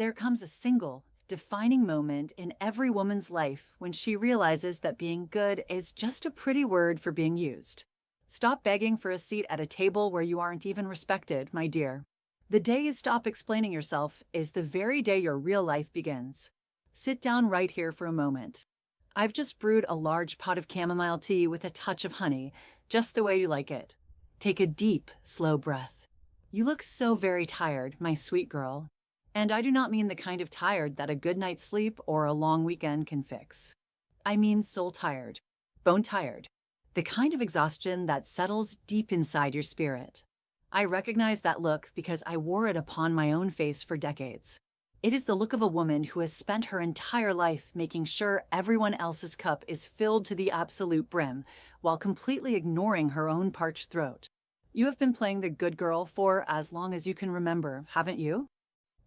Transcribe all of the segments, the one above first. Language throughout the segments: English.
There comes a single, defining moment in every woman's life when she realizes that being good is just a pretty word for being used. Stop begging for a seat at a table where you aren't even respected, my dear. The day you stop explaining yourself is the very day your real life begins. Sit down right here for a moment. I've just brewed a large pot of chamomile tea with a touch of honey, just the way you like it. Take a deep, slow breath. You look so very tired, my sweet girl. And I do not mean the kind of tired that a good night's sleep or a long weekend can fix. I mean soul tired, bone tired, the kind of exhaustion that settles deep inside your spirit. I recognize that look because I wore it upon my own face for decades. It is the look of a woman who has spent her entire life making sure everyone else's cup is filled to the absolute brim, while completely ignoring her own parched throat. You have been playing the good girl for as long as you can remember, haven't you?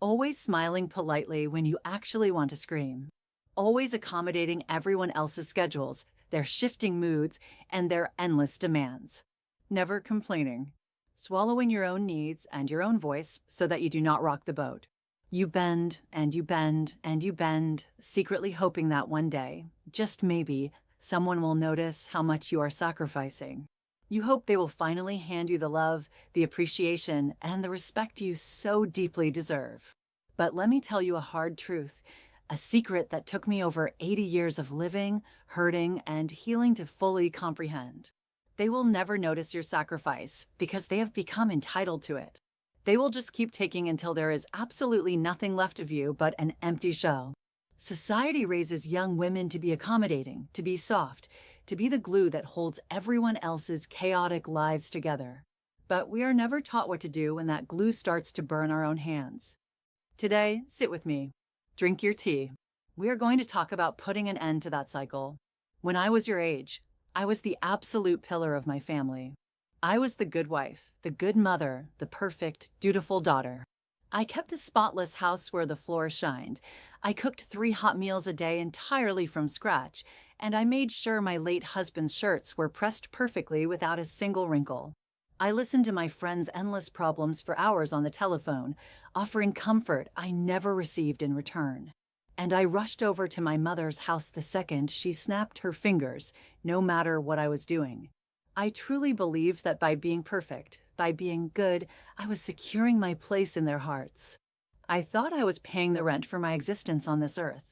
Always smiling politely when you actually want to scream. Always accommodating everyone else's schedules, their shifting moods, and their endless demands. Never complaining. Swallowing your own needs and your own voice so that you do not rock the boat. You bend and you bend and you bend, secretly hoping that one day, just maybe, someone will notice how much you are sacrificing. You hope they will finally hand you the love, the appreciation, and the respect you so deeply deserve. But let me tell you a hard truth, a secret that took me over 80 years of living, hurting, and healing to fully comprehend. They will never notice your sacrifice because they have become entitled to it. They will just keep taking until there is absolutely nothing left of you but an empty shell. Society raises young women to be accommodating, to be soft, to be the glue that holds everyone else's chaotic lives together. But we are never taught what to do when that glue starts to burn our own hands. Today, sit with me. Drink your tea. We are going to talk about putting an end to that cycle. When I was your age, I was the absolute pillar of my family. I was the good wife, the good mother, the perfect, dutiful daughter. I kept a spotless house where the floor shined. I cooked 3 hot meals a day entirely from scratch, and I made sure my late husband's shirts were pressed perfectly without a single wrinkle. I listened to my friends' endless problems for hours on the telephone, offering comfort I never received in return. And I rushed over to my mother's house the second she snapped her fingers, no matter what I was doing. I truly believed that by being perfect, by being good, I was securing my place in their hearts. I thought I was paying the rent for my existence on this earth.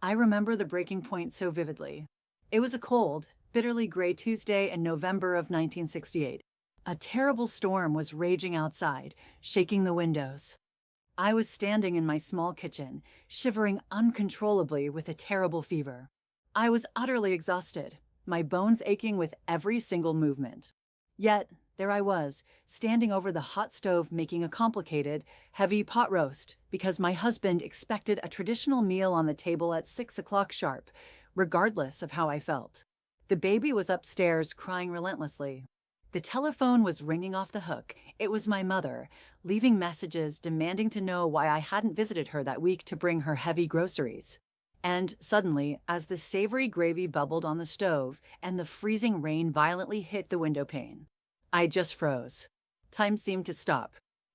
I remember the breaking point so vividly. It was a cold, bitterly gray Tuesday in November of 1968. A terrible storm was raging outside, shaking the windows. I was standing in my small kitchen, shivering uncontrollably with a terrible fever. I was utterly exhausted, my bones aching with every single movement. Yet, there I was, standing over the hot stove making a complicated, heavy pot roast because my husband expected a traditional meal on the table at 6 o'clock sharp, regardless of how I felt. The baby was upstairs crying relentlessly. The telephone was ringing off the hook. It was my mother, leaving messages demanding to know why I hadn't visited her that week to bring her heavy groceries. And suddenly, as the savory gravy bubbled on the stove and the freezing rain violently hit the window pane, I just froze. Time seemed to stop.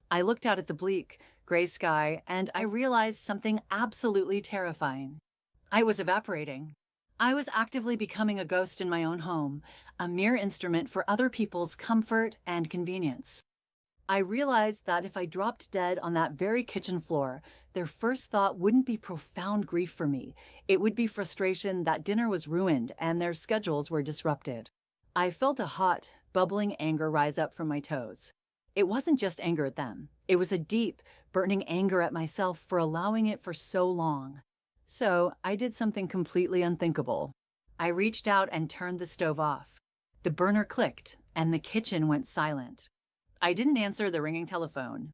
I looked out at the bleak, gray sky, and I realized something absolutely terrifying. I was evaporating. I was actively becoming a ghost in my own home, a mere instrument for other people's comfort and convenience. I realized that if I dropped dead on that very kitchen floor, their first thought wouldn't be profound grief for me. It would be frustration that dinner was ruined and their schedules were disrupted. I felt a hot, bubbling anger rise up from my toes. It wasn't just anger at them. It was a deep, burning anger at myself for allowing it for so long. So I did something completely unthinkable. I reached out and turned the stove off. The burner clicked, and the kitchen went silent. I didn't answer the ringing telephone.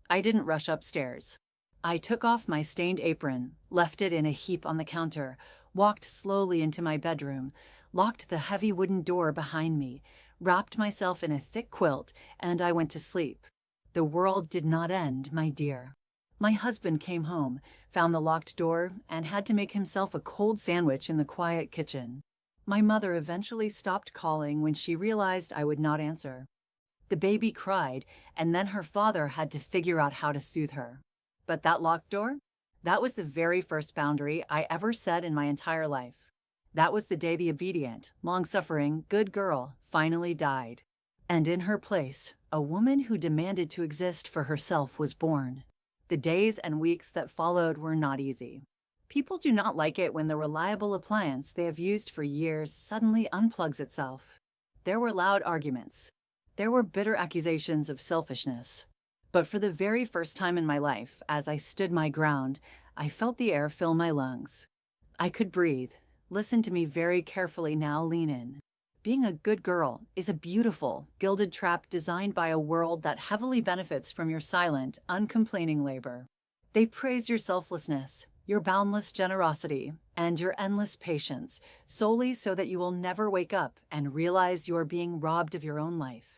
I didn't rush upstairs. I took off my stained apron, left it in a heap on the counter, walked slowly into my bedroom, locked the heavy wooden door behind me, wrapped myself in a thick quilt, and I went to sleep. The world did not end, my dear. My husband came home, found the locked door, and had to make himself a cold sandwich in the quiet kitchen. My mother eventually stopped calling when she realized I would not answer. The baby cried, and then her father had to figure out how to soothe her. But that locked door? That was the very first boundary I ever set in my entire life. That was the day the obedient, long-suffering, good girl finally died. And in her place, a woman who demanded to exist for herself was born. The days and weeks that followed were not easy. People do not like it when the reliable appliance they have used for years suddenly unplugs itself. There were loud arguments. There were bitter accusations of selfishness. But for the very first time in my life, as I stood my ground, I felt the air fill my lungs. I could breathe. Listen to me very carefully now, lean in. Being a good girl is a beautiful, gilded trap designed by a world that heavily benefits from your silent, uncomplaining labor. They praise your selflessness, your boundless generosity, and your endless patience, solely so that you will never wake up and realize you are being robbed of your own life.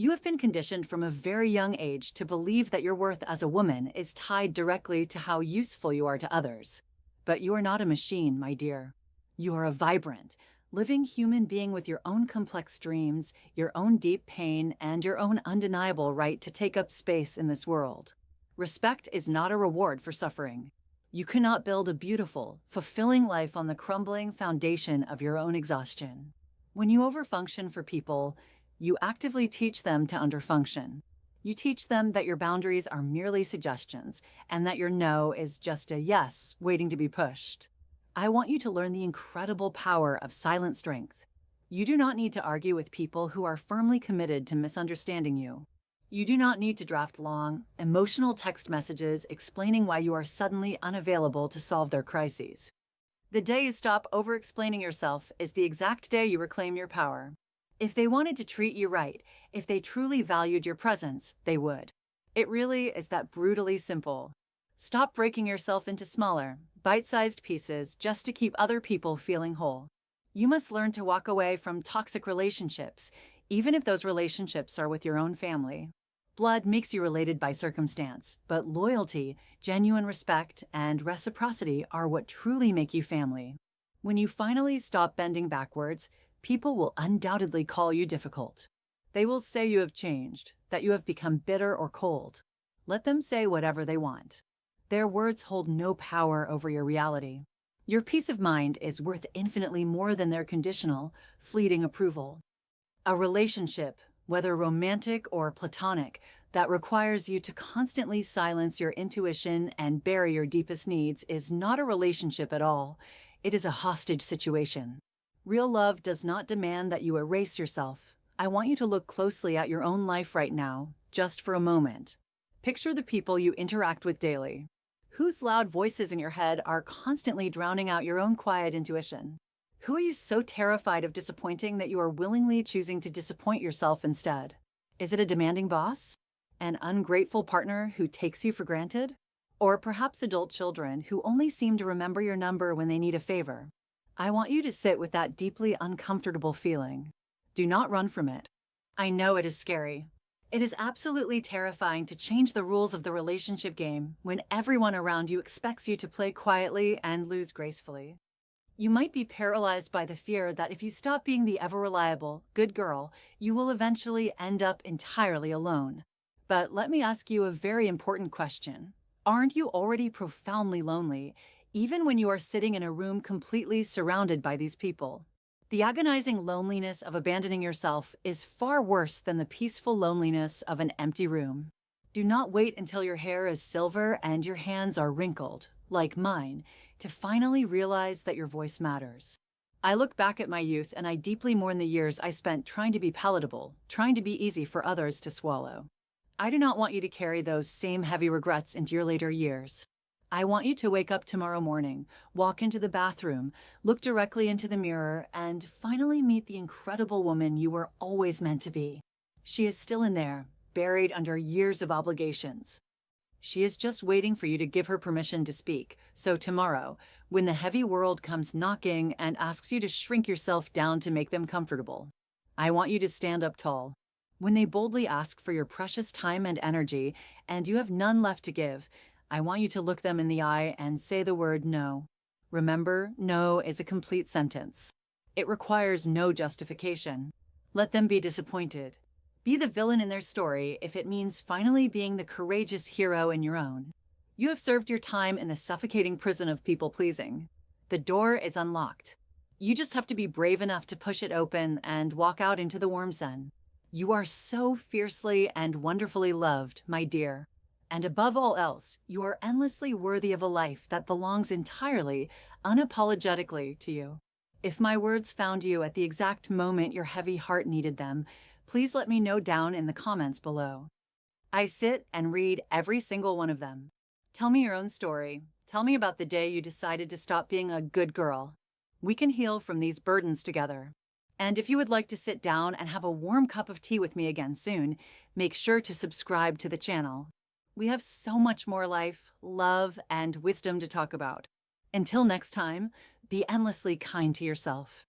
You have been conditioned from a very young age to believe that your worth as a woman is tied directly to how useful you are to others. But you are not a machine, my dear. You are a vibrant, living human being with your own complex dreams, your own deep pain, and your own undeniable right to take up space in this world. Respect is not a reward for suffering. You cannot build a beautiful, fulfilling life on the crumbling foundation of your own exhaustion. When you overfunction for people, you actively teach them to underfunction. You teach them that your boundaries are merely suggestions and that your no is just a yes waiting to be pushed. I want you to learn the incredible power of silent strength. You do not need to argue with people who are firmly committed to misunderstanding you. You do not need to draft long, emotional text messages explaining why you are suddenly unavailable to solve their crises. The day you stop over-explaining yourself is the exact day you reclaim your power. If they wanted to treat you right, if they truly valued your presence, they would. It really is that brutally simple. Stop breaking yourself into smaller, bite-sized pieces just to keep other people feeling whole. You must learn to walk away from toxic relationships, even if those relationships are with your own family. Blood makes you related by circumstance, but loyalty, genuine respect, and reciprocity are what truly make you family. When you finally stop bending backwards, people will undoubtedly call you difficult. They will say you have changed, that you have become bitter or cold. Let them say whatever they want. Their words hold no power over your reality. Your peace of mind is worth infinitely more than their conditional, fleeting approval. A relationship, whether romantic or platonic, that requires you to constantly silence your intuition and bury your deepest needs is not a relationship at all. It is a hostage situation. Real love does not demand that you erase yourself. I want you to look closely at your own life right now, just for a moment. Picture the people you interact with daily. Whose loud voices in your head are constantly drowning out your own quiet intuition? Who are you so terrified of disappointing that you are willingly choosing to disappoint yourself instead? Is it a demanding boss? An ungrateful partner who takes you for granted? Or perhaps adult children who only seem to remember your number when they need a favor? I want you to sit with that deeply uncomfortable feeling. Do not run from it. I know it is scary. It is absolutely terrifying to change the rules of the relationship game when everyone around you expects you to play quietly and lose gracefully. You might be paralyzed by the fear that if you stop being the ever-reliable, good girl, you will eventually end up entirely alone. But let me ask you a very important question. Aren't you already profoundly lonely, even when you are sitting in a room completely surrounded by these people? The agonizing loneliness of abandoning yourself is far worse than the peaceful loneliness of an empty room. Do not wait until your hair is silver and your hands are wrinkled, like mine, to finally realize that your voice matters. I look back at my youth and I deeply mourn the years I spent trying to be palatable, trying to be easy for others to swallow. I do not want you to carry those same heavy regrets into your later years. I want you to wake up tomorrow morning, walk into the bathroom, look directly into the mirror, and finally meet the incredible woman you were always meant to be. She is still in there, buried under years of obligations. She is just waiting for you to give her permission to speak. So tomorrow, when the heavy world comes knocking and asks you to shrink yourself down to make them comfortable, I want you to stand up tall. When they boldly ask for your precious time and energy, and you have none left to give, I want you to look them in the eye and say the word no. Remember, no is a complete sentence. It requires no justification. Let them be disappointed. Be the villain in their story if it means finally being the courageous hero in your own. You have served your time in the suffocating prison of people pleasing. The door is unlocked. You just have to be brave enough to push it open and walk out into the warm sun. You are so fiercely and wonderfully loved, my dear. And above all else, you are endlessly worthy of a life that belongs entirely, unapologetically to you. If my words found you at the exact moment your heavy heart needed them, please let me know down in the comments below. I sit and read every single one of them. Tell me your own story. Tell me about the day you decided to stop being a good girl. We can heal from these burdens together. And if you would like to sit down and have a warm cup of tea with me again soon, make sure to subscribe to the channel. We have so much more life, love, and wisdom to talk about. Until next time, be endlessly kind to yourself.